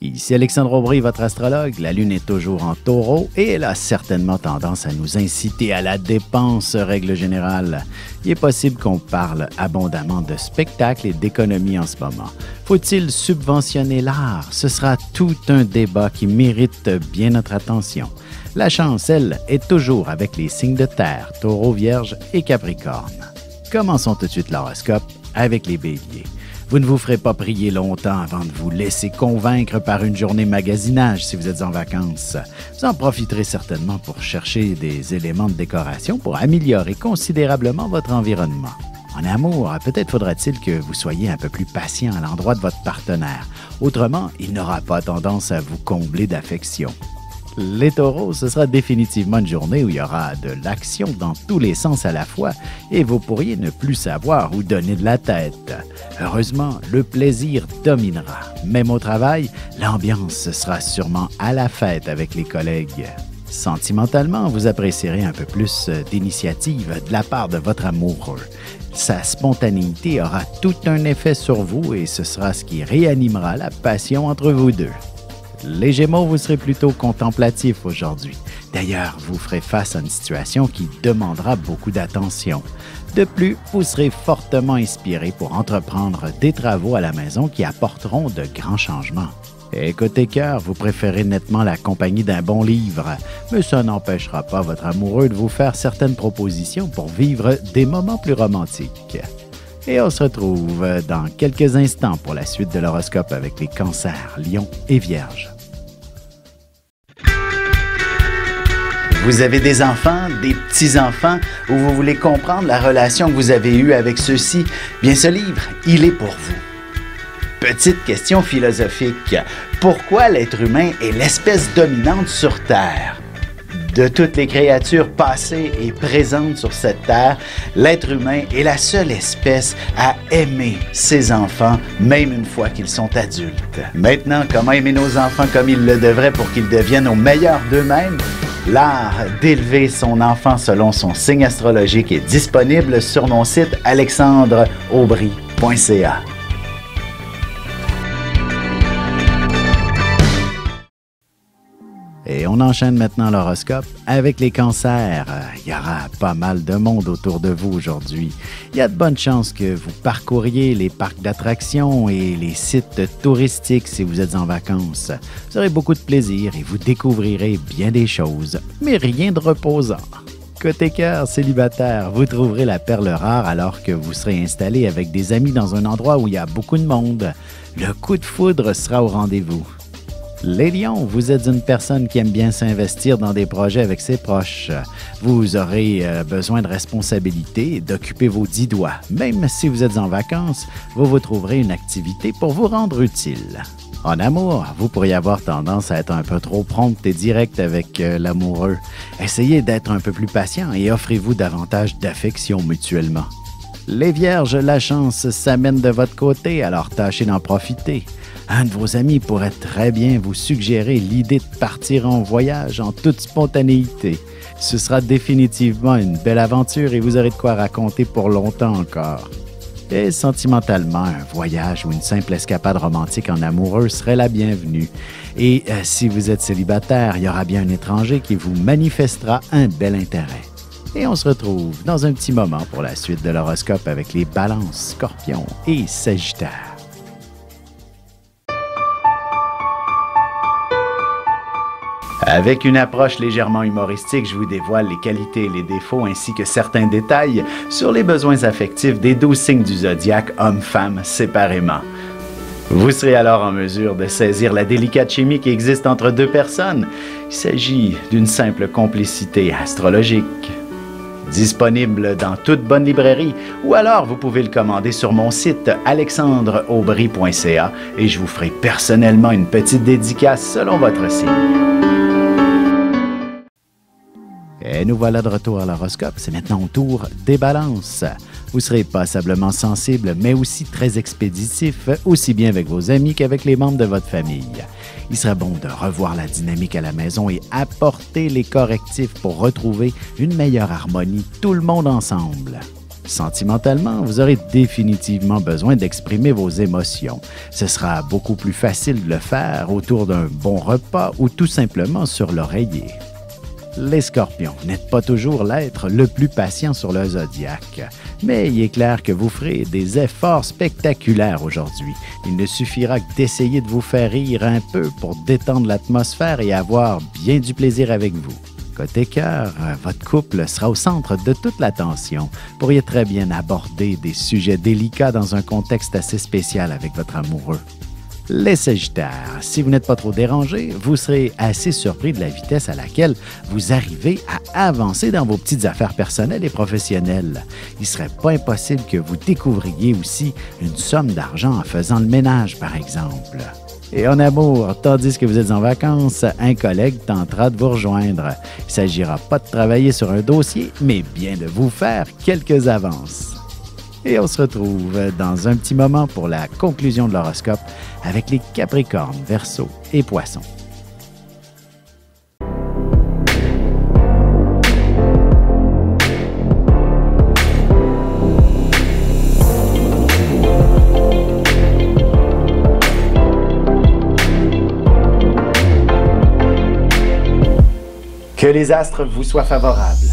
Ici Alexandre Aubry, votre astrologue. La Lune est toujours en Taureau et elle a certainement tendance à nous inciter à la dépense, règle générale. Il est possible qu'on parle abondamment de spectacle et d'économie en ce moment. Faut-il subventionner l'art? Ce sera tout un débat qui mérite bien notre attention. La chance, elle, est toujours avec les signes de terre, Taureau, Vierge et Capricorne. Commençons tout de suite l'horoscope avec les Béliers. Vous ne vous ferez pas prier longtemps avant de vous laisser convaincre par une journée magasinage si vous êtes en vacances. Vous en profiterez certainement pour chercher des éléments de décoration pour améliorer considérablement votre environnement. En amour, peut-être faudra-t-il que vous soyez un peu plus patient à l'endroit de votre partenaire. Autrement, il n'aura pas tendance à vous combler d'affection. Les taureaux, ce sera définitivement une journée où il y aura de l'action dans tous les sens à la fois et vous pourriez ne plus savoir où donner de la tête. Heureusement, le plaisir dominera. Même au travail, l'ambiance sera sûrement à la fête avec les collègues. Sentimentalement, vous apprécierez un peu plus d'initiative de la part de votre amoureux. Sa spontanéité aura tout un effet sur vous et ce sera ce qui réanimera la passion entre vous deux. Les Gémeaux, vous serez plutôt contemplatifs aujourd'hui. D'ailleurs, vous ferez face à une situation qui demandera beaucoup d'attention. De plus, vous serez fortement inspiré pour entreprendre des travaux à la maison qui apporteront de grands changements. Et côté cœur, vous préférez nettement la compagnie d'un bon livre, mais ça n'empêchera pas votre amoureux de vous faire certaines propositions pour vivre des moments plus romantiques. Et on se retrouve dans quelques instants pour la suite de l'horoscope avec les Cancers, Lions et Vierges. Vous avez des enfants, des petits-enfants, ou vous voulez comprendre la relation que vous avez eue avec ceux-ci? Bien, ce livre, il est pour vous. Petite question philosophique. Pourquoi l'être humain est l'espèce dominante sur Terre? De toutes les créatures passées et présentes sur cette terre, l'être humain est la seule espèce à aimer ses enfants, même une fois qu'ils sont adultes. Maintenant, comment aimer nos enfants comme ils le devraient pour qu'ils deviennent au meilleur d'eux-mêmes? L'art d'élever son enfant selon son signe astrologique est disponible sur mon site alexandreaubry.ca. Et on enchaîne maintenant l'horoscope avec les Cancers. Il y aura pas mal de monde autour de vous aujourd'hui. Il y a de bonnes chances que vous parcouriez les parcs d'attractions et les sites touristiques si vous êtes en vacances. Vous aurez beaucoup de plaisir et vous découvrirez bien des choses, mais rien de reposant. Côté cœur, célibataire, vous trouverez la perle rare alors que vous serez installé avec des amis dans un endroit où il y a beaucoup de monde. Le coup de foudre sera au rendez-vous. Les Lions, vous êtes une personne qui aime bien s'investir dans des projets avec ses proches. Vous aurez besoin de responsabilité et d'occuper vos 10 doigts. Même si vous êtes en vacances, vous trouverez une activité pour vous rendre utile. En amour, vous pourriez avoir tendance à être un peu trop prompte et directe avec l'amoureux. Essayez d'être un peu plus patient et offrez-vous davantage d'affection mutuellement. Les Vierges, la chance s'amène de votre côté, alors tâchez d'en profiter. Un de vos amis pourrait très bien vous suggérer l'idée de partir en voyage en toute spontanéité. Ce sera définitivement une belle aventure et vous aurez de quoi raconter pour longtemps encore. Et sentimentalement, un voyage ou une simple escapade romantique en amoureux serait la bienvenue. Et si vous êtes célibataire, il y aura bien un étranger qui vous manifestera un bel intérêt. Et on se retrouve dans un petit moment pour la suite de l'horoscope avec les Balances, Scorpions et Sagittaires. Avec une approche légèrement humoristique, je vous dévoile les qualités et les défauts ainsi que certains détails sur les besoins affectifs des 12 signes du zodiaque, hommes-femmes, séparément. Vous serez alors en mesure de saisir la délicate chimie qui existe entre deux personnes. Il s'agit d'une simple complicité astrologique. Disponible dans toute bonne librairie ou alors vous pouvez le commander sur mon site alexandreaubry.ca et je vous ferai personnellement une petite dédicace selon votre signe. Et nous voilà de retour à l'horoscope. C'est maintenant au tour des Balances. Vous serez passablement sensible, mais aussi très expéditif, aussi bien avec vos amis qu'avec les membres de votre famille. Il serait bon de revoir la dynamique à la maison et apporter les correctifs pour retrouver une meilleure harmonie, tout le monde ensemble. Sentimentalement, vous aurez définitivement besoin d'exprimer vos émotions. Ce sera beaucoup plus facile de le faire autour d'un bon repas ou tout simplement sur l'oreiller. Les Scorpions, n'êtes pas toujours l'être le plus patient sur le zodiaque, mais il est clair que vous ferez des efforts spectaculaires aujourd'hui. Il ne suffira que d'essayer de vous faire rire un peu pour détendre l'atmosphère et avoir bien du plaisir avec vous. Côté cœur, votre couple sera au centre de toute l'attention. Vous pourriez très bien aborder des sujets délicats dans un contexte assez spécial avec votre amoureux. Les Sagittaires, si vous n'êtes pas trop dérangés, vous serez assez surpris de la vitesse à laquelle vous arrivez à avancer dans vos petites affaires personnelles et professionnelles. Il ne serait pas impossible que vous découvriez aussi une somme d'argent en faisant le ménage, par exemple. Et en amour, tandis que vous êtes en vacances, un collègue tentera de vous rejoindre. Il ne s'agira pas de travailler sur un dossier, mais bien de vous faire quelques avances. Et on se retrouve dans un petit moment pour la conclusion de l'horoscope avec les Capricornes, Verseaux et Poissons. Que les astres vous soient favorables.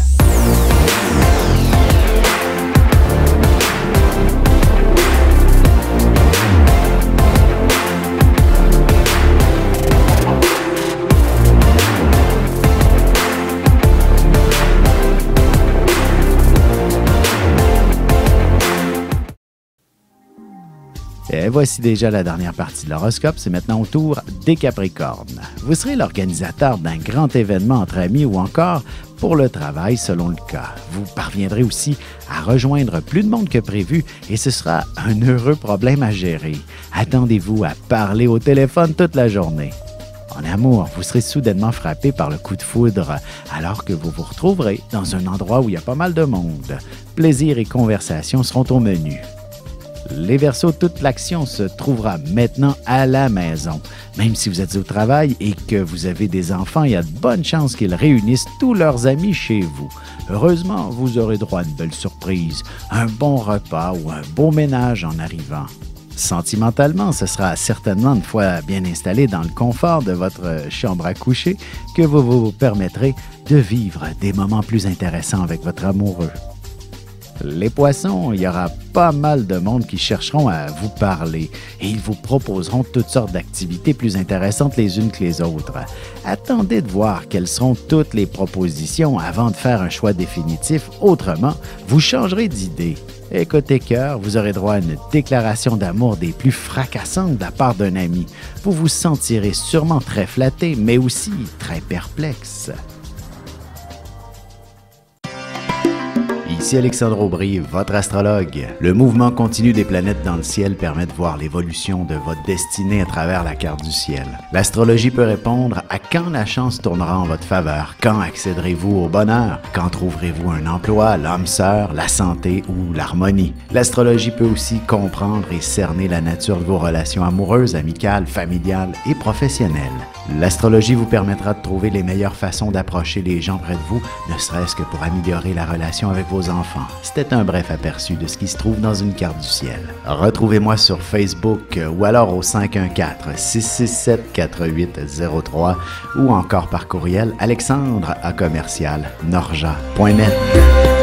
Et voici déjà la dernière partie de l'horoscope, c'est maintenant au tour des Capricornes. Vous serez l'organisateur d'un grand événement entre amis ou encore pour le travail selon le cas. Vous parviendrez aussi à rejoindre plus de monde que prévu et ce sera un heureux problème à gérer. Attendez-vous à parler au téléphone toute la journée. En amour, vous serez soudainement frappé par le coup de foudre alors que vous vous retrouverez dans un endroit où il y a pas mal de monde. Plaisir et conversation seront au menu. Les Verseaux, toute l'action se trouvera maintenant à la maison. Même si vous êtes au travail et que vous avez des enfants, il y a de bonnes chances qu'ils réunissent tous leurs amis chez vous. Heureusement, vous aurez droit à une belle surprise, un bon repas ou un beau ménage en arrivant. Sentimentalement, ce sera certainement une fois bien installé dans le confort de votre chambre à coucher que vous vous permettrez de vivre des moments plus intéressants avec votre amoureux. Les Poissons, il y aura pas mal de monde qui chercheront à vous parler et ils vous proposeront toutes sortes d'activités plus intéressantes les unes que les autres. Attendez de voir quelles seront toutes les propositions avant de faire un choix définitif, autrement, vous changerez d'idée. Et côté cœur, vous aurez droit à une déclaration d'amour des plus fracassantes de la part d'un ami. Vous vous sentirez sûrement très flatté, mais aussi très perplexe. Ici Alexandre Aubry, votre astrologue. Le mouvement continu des planètes dans le ciel permet de voir l'évolution de votre destinée à travers la carte du ciel. L'astrologie peut répondre à quand la chance tournera en votre faveur, quand accéderez-vous au bonheur, quand trouverez-vous un emploi, l'âme sœur, la santé ou l'harmonie. L'astrologie peut aussi comprendre et cerner la nature de vos relations amoureuses, amicales, familiales et professionnelles. L'astrologie vous permettra de trouver les meilleures façons d'approcher les gens près de vous, ne serait-ce que pour améliorer la relation avec vos enfants. C'était un bref aperçu de ce qui se trouve dans une carte du ciel. Retrouvez-moi sur Facebook ou alors au 514-667-4803 ou encore par courriel alexandre@norja.net.